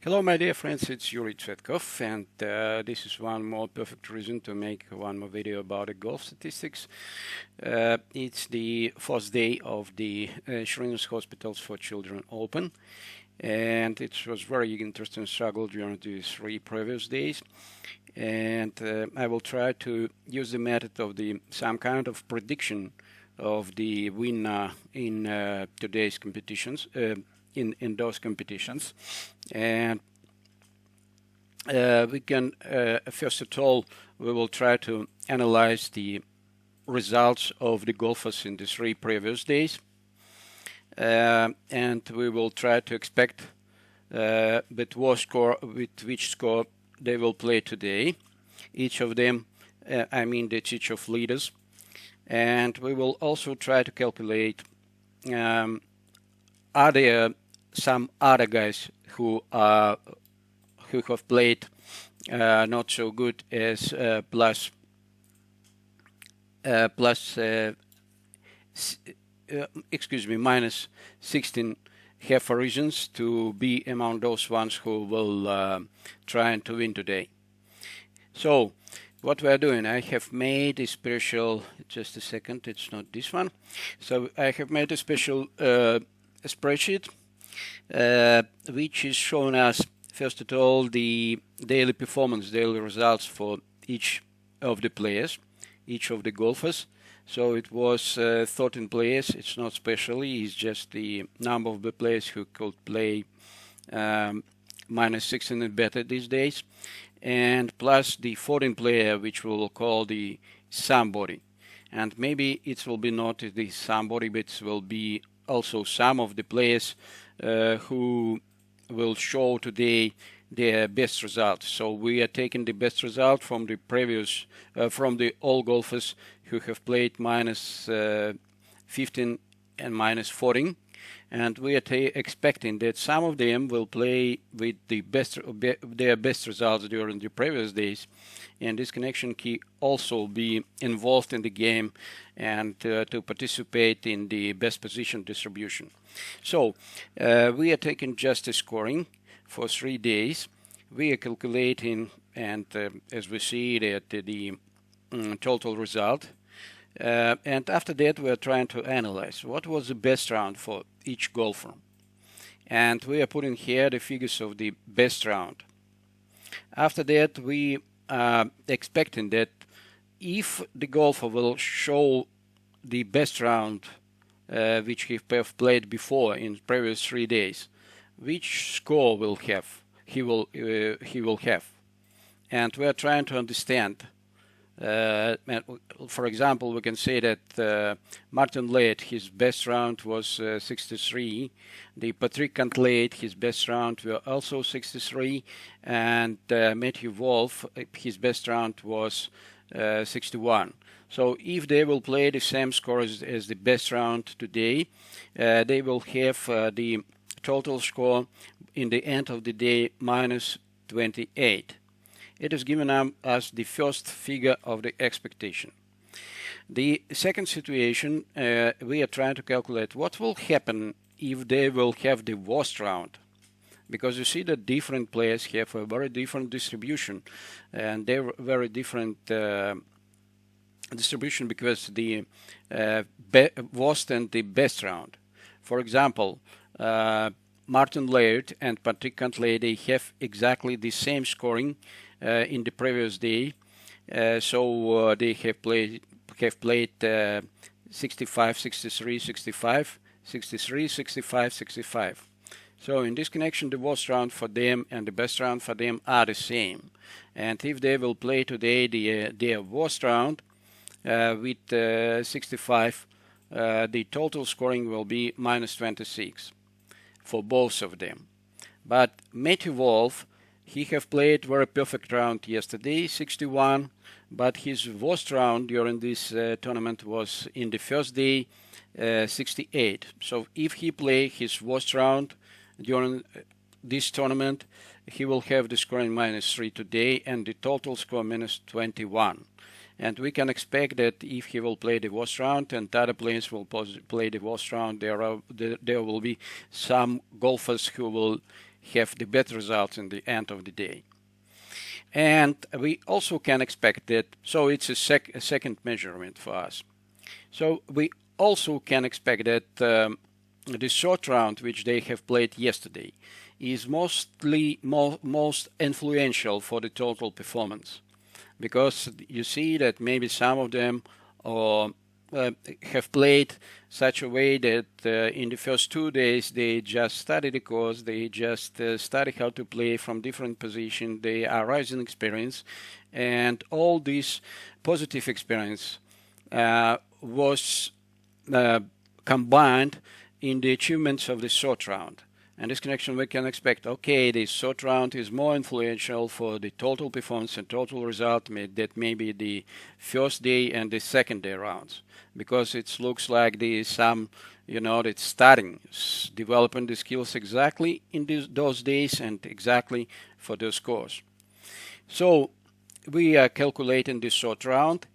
Hello, my dear friends, it's Yuri Tvetkov, and this is one more perfect reason to make one more video about the golf statistics. It's the first day of the Shriners Hospitals for Children Open, and it was very interesting struggle during the 3 previous days. And I will try to use the method of some kind of prediction of the winner in today's competitions. In those competitions, and we can first of all we will try to analyze the results of the golfers in the 3 previous days, and we will try to expect with which score they will play today, each of them, each of leaders, and we will also try to calculate are there some other guys who have played not so good as minus 16 have reasons to be among those ones who will try to win today. So what we are doing, I have made a special, just a second, it's not this one. So I have made a special spreadsheet which is showing us first of all the daily performance, daily results for each of the players, each of the golfers. So it was 13 players. It's not specially, it's just the number of the players who could play minus 16 and better these days, and plus the 14 player which we will call the somebody. And maybe it will be not the somebody, but it will be also some of the players who will show today their best results. So we are taking the best result from the previous, from the all golfers who have played minus 15 and minus 14, and we are expecting that some of them will play with their best results during the previous days, and this connection key also be involved in the game and to participate in the best position distribution. So we are taking just a scoring for 3 days. We are calculating, and as we see that the total result, and after that we are trying to analyze what was the best round for each golfer, and we are putting here the figures of the best round. After that we are expecting that if the golfer will show the best round which he have played before in previous 3 days, which score will have he will have, and we are trying to understand. For example, we can say that Martin Laird, his best round was 63. The Patrick Cantlay, his best round were also 63, and Matthew Wolff, his best round was 61. So if they will play the same score as the best round today, they will have the total score in the end of the day minus 28. It has given us the first figure of the expectation. The second situation, we are trying to calculate what will happen if they will have the worst round, because you see that different players have a very different distribution, and they're very different distribution because the worst and the best round. For example, Martin Laird and Patrick Cantlay, they have exactly the same scoring in the previous day, so they have played 65, 63, 65, 63, 65, 65. So in this connection, the worst round for them and the best round for them are the same. And if they will play today their worst round with 65, the total scoring will be minus 26 for both of them. But Matthew Wolff, he have played very perfect round yesterday, 61, but his worst round during this tournament was in the first day, 68. So if he play his worst round during this tournament, he will have the scoring minus 3 today and the total score minus 21. And we can expect that if he will play the worst round and other players will play the worst round, there will be some golfers who will have the better results in the end of the day. And we also can expect that, so it's a second measurement for us. So we also can expect that the short round which they have played yesterday is most influential for the total performance, because you see that maybe some of them have played such a way that in the first 2 days they just studied the course, they just study how to play from different positions, they are rising experience, and all this positive experience was combined in the achievements of the short round. And this connection we can expect, okay, the short round is more influential for the total performance and total result that maybe the first day and the second day rounds, because it looks like it's starting developing the skills exactly in those days and exactly for those scores. So we are calculating the short round.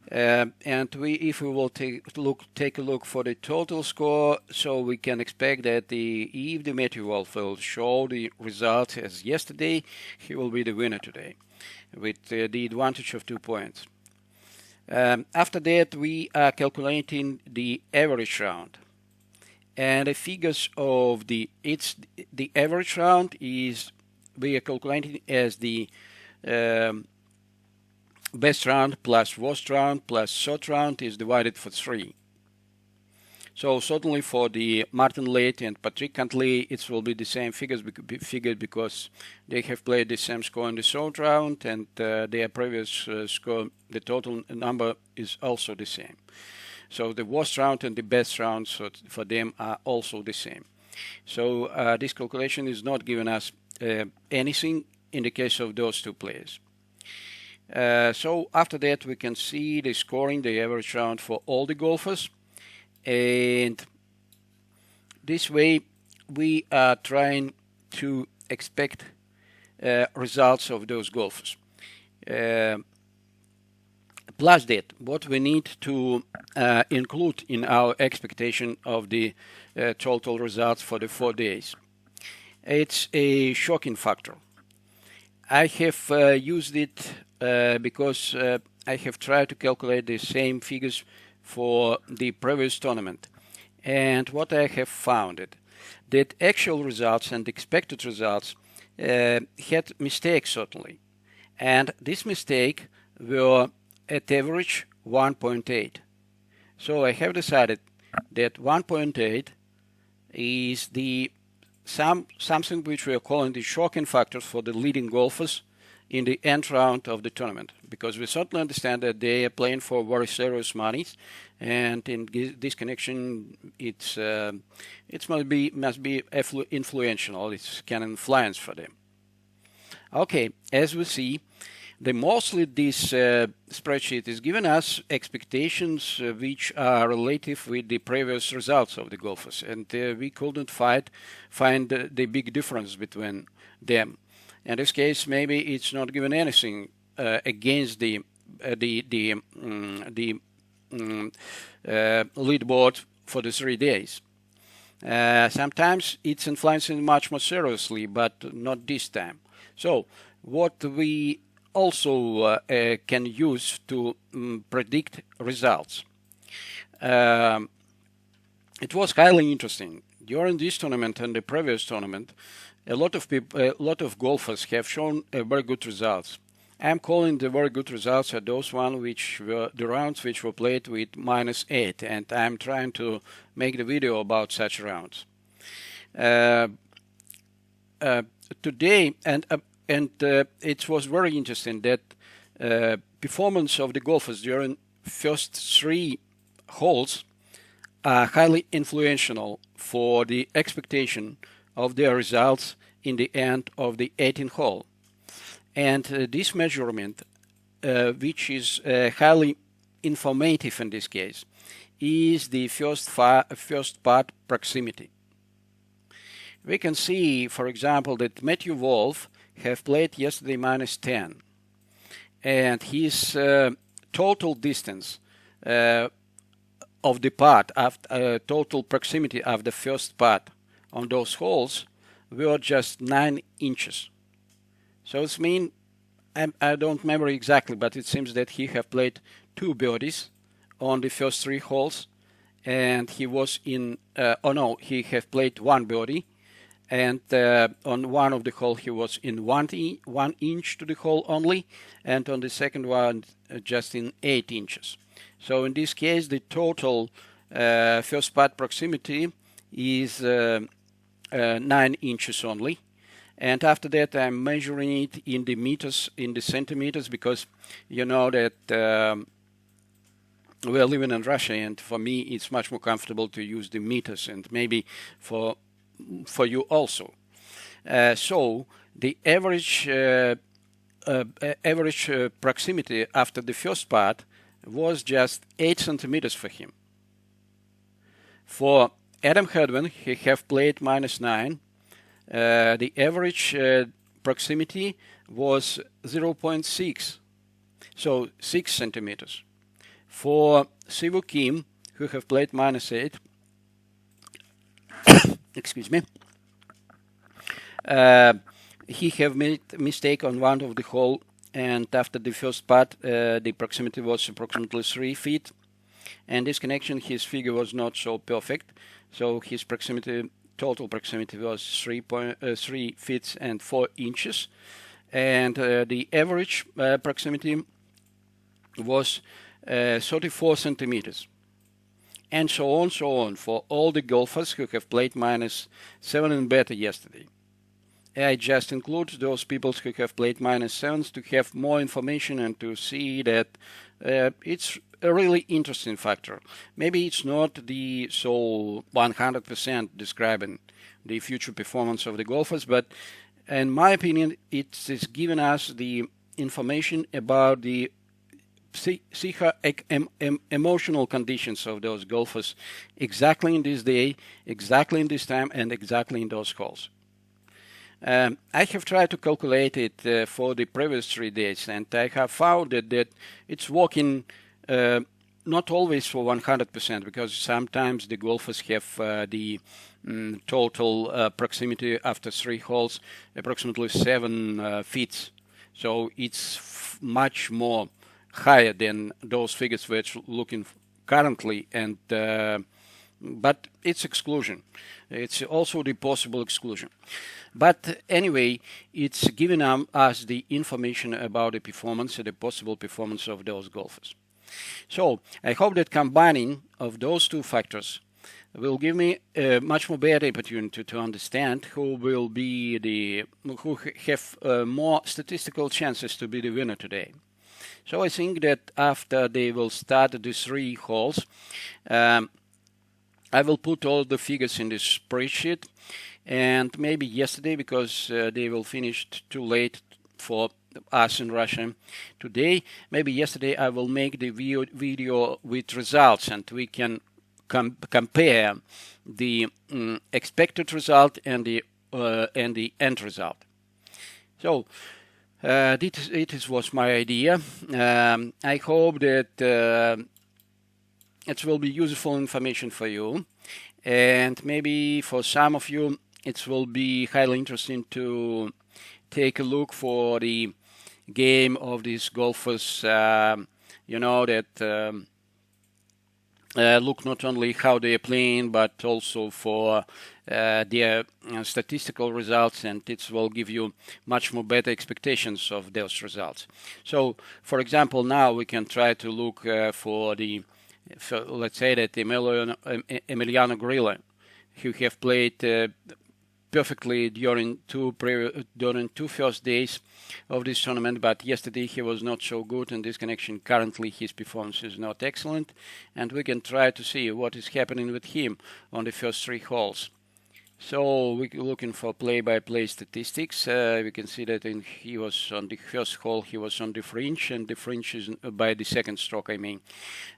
And if we will take a look for the total score, so we can expect that if the Matthew Wolff will show the results as yesterday, he will be the winner today with the advantage of 2 points. After that, we are calculating the average round, and the figures of the average round is we are calculating as the best round plus worst round plus short round is divided for 3. So certainly for the Martin Late and Patrick Cantlay, it will be the same figures because they have played the same score in the short round, and their previous score, the total number is also the same. So the worst round and the best round for them are also the same. So this calculation is not giving us anything in the case of those two players. So after that we can see the scoring, the average round for all the golfers, and this way we are trying to expect results of those golfers. Plus that, what we need to include in our expectation of the total results for the 4 days. It's a shocking factor. I have used it because I have tried to calculate the same figures for the previous tournament, and what I have found is that actual results and expected results had mistakes certainly, and this mistake were at average 1.8. So I have decided that 1.8 is something which we are calling the shocking factors for the leading golfers in the end round of the tournament, because we certainly understand that they are playing for very serious monies, and in this connection it must be influential. It can influence for them. Okay, as we see, mostly this spreadsheet is giving us expectations which are relative with the previous results of the golfers, and we couldn't find the big difference between them. In this case, maybe it's not given anything against the leaderboard for the 3 days. Sometimes it's influencing much more seriously, but not this time. So what we also can use to predict results. It was highly interesting. During this tournament and the previous tournament, a lot of golfers have shown very good results. I'm calling the very good results are those ones which were the rounds which were played with -8, and I'm trying to make the video about such rounds. Today, it was very interesting that performance of the golfers during first 3 holes are highly influential for the expectation of their results in the end of the 18th hole. And this measurement, which is highly informative in this case, is the first putt proximity. We can see, for example, that Matthew Wolff have played yesterday -10, and his total distance of the putt, total proximity of the first putt on those holes were just 9 inches. So it's mean, I don't remember exactly, but it seems that he have played 2 birdies on the first 3 holes, and he was in, oh no, he have played 1 birdie, and on one of the hole he was in 1 inch to the hole only, and on the second one just in 8 inches. So in this case, the total first putt proximity is 9 inches only. And after that, I'm measuring it in the meters, in the centimeters, because you know that we are living in Russia, and for me it's much more comfortable to use the meters, and maybe for you also. So the average proximity after the first putt was just 8 centimeters for him. For Adam Hadwin, he have played -9. The average proximity was 0.6, so 6 centimeters. For Siwoo Kim, who have played -8, excuse me, he have made a mistake on one of the hole, and after the first putt, the proximity was approximately 3 feet. And this connection, his figure was not so perfect, so his proximity, total proximity, was 3 feet and 4 inches, and the average proximity was 34 centimeters, and so on for all the golfers who have played -7 and better yesterday. I just include those people who have played -7s to have more information and to see that it's a really interesting factor. Maybe it's not the so 100% describing the future performance of the golfers, but in my opinion, it is giving us the information about the emotional conditions of those golfers exactly in this day, exactly in this time, and exactly in those holes. I have tried to calculate it for the previous 3 days, and I have found that it's working not always for 100%, because sometimes the golfers have the total proximity after 3 holes approximately 7 feet. So it's much more higher than those figures we're looking currently, and but it's exclusion. It's also the possible exclusion. But anyway, it's giving us the information about the performance and the possible performance of those golfers. So I hope that combining of those 2 factors will give me a much more better opportunity to understand who will be who have more statistical chances to be the winner today. So I think that after they will start the 3 holes, I will put all the figures in this spreadsheet, and maybe yesterday, because they will finish too late for us in Russia today, maybe yesterday I will make the video with results, and we can compare the expected result and the end result. So it was my idea. I hope that it will be useful information for you, and maybe for some of you it will be highly interesting to take a look for the game of these golfers, you know, that look not only how they are playing, but also for their statistical results, and it will give you much more better expectations of those results. So, for example, now we can try to look for the, let's say that Emiliano Grillo, who have played perfectly during 2 first days of this tournament, but yesterday he was not so good in this connection. Currently his performance is not excellent, and we can try to see what is happening with him on the first 3 holes. So we're looking for play-by-play statistics. We can see that he was on the first hole, he was on the fringe, and the fringe is by the second stroke, I mean.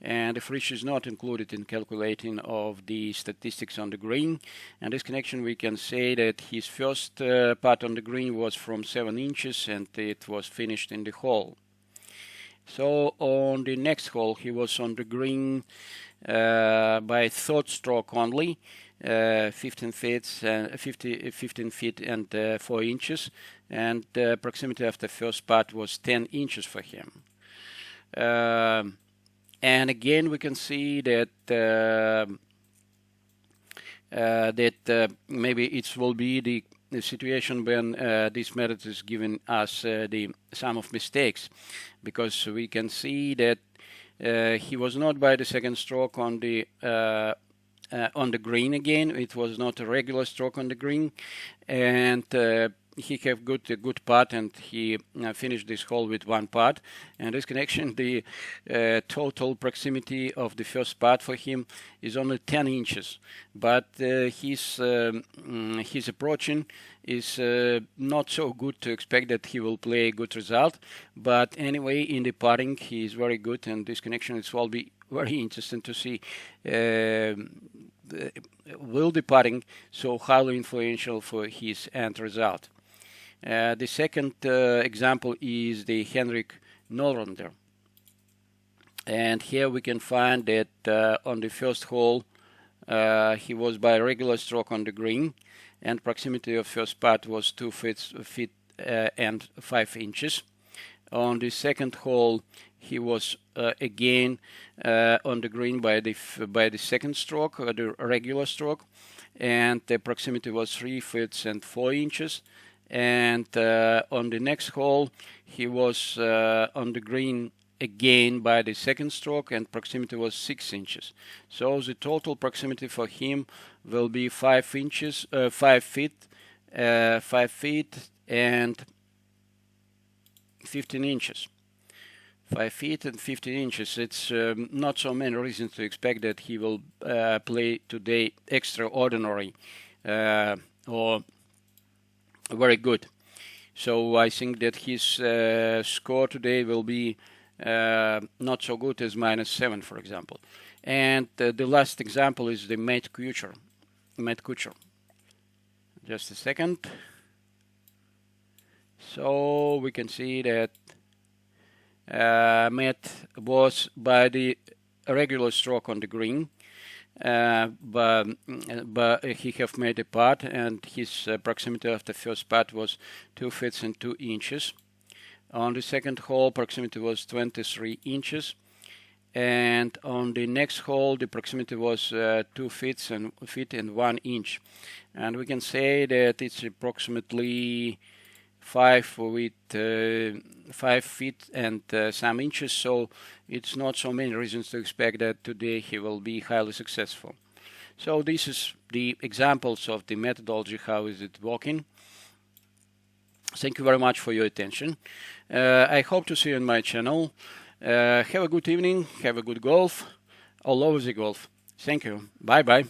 And the fringe is not included in calculating of the statistics on the green. And this connection, we can say that his first putt on the green was from 7 inches, and it was finished in the hole. So on the next hole, he was on the green by third stroke only, 15 feet, 15 feet and 4 inches, and proximity of the first putt was 10 inches for him. And again, we can see that maybe it will be the situation when this method is giving us the sum of mistakes, because we can see that he was not by the second stroke on the green again. It was not a regular stroke on the green, and he have a good putt, and he finished this hole with one putt. And this connection, the total proximity of the first putt for him is only 10 inches, but his approaching is not so good to expect that he will play a good result. But anyway, in the putting, he is very good, and this connection is will be very interesting to see. Will the putting so highly influential for his end result? The second example is the Henrik Norlander, and here we can find that on the first hole he was by a regular stroke on the green, and proximity of first putt was 2 feet and 5 inches. On the second hole he was again on the green by the second stroke, or the regular stroke, and the proximity was 3 feet and 4 inches. And on the next hole he was on the green again by the second stroke, and proximity was 6 inches. So the total proximity for him will be 5 feet and 15 inches. 5 feet and 15 inches. It's not so many reasons to expect that he will play today extraordinary or very good. So I think that his score today will be not so good as -7, for example. And the last example is the Matt Kuchar. Just a second. So we can see that Matt was by the regular stroke on the green, but he have made a putt, and his proximity of the first putt was 2 feet and 2 inches. On the second hole, proximity was 23 inches, and on the next hole, the proximity was 2 feet and 1 inch. And we can say that it's approximately 5 feet and some inches, so it's not so many reasons to expect that today he will be highly successful. So this is the examples of the methodology, how is it working. Thank you very much for your attention. I hope to see you on my channel. Have a good evening, have a good golf, all over the golf. Thank you. Bye bye.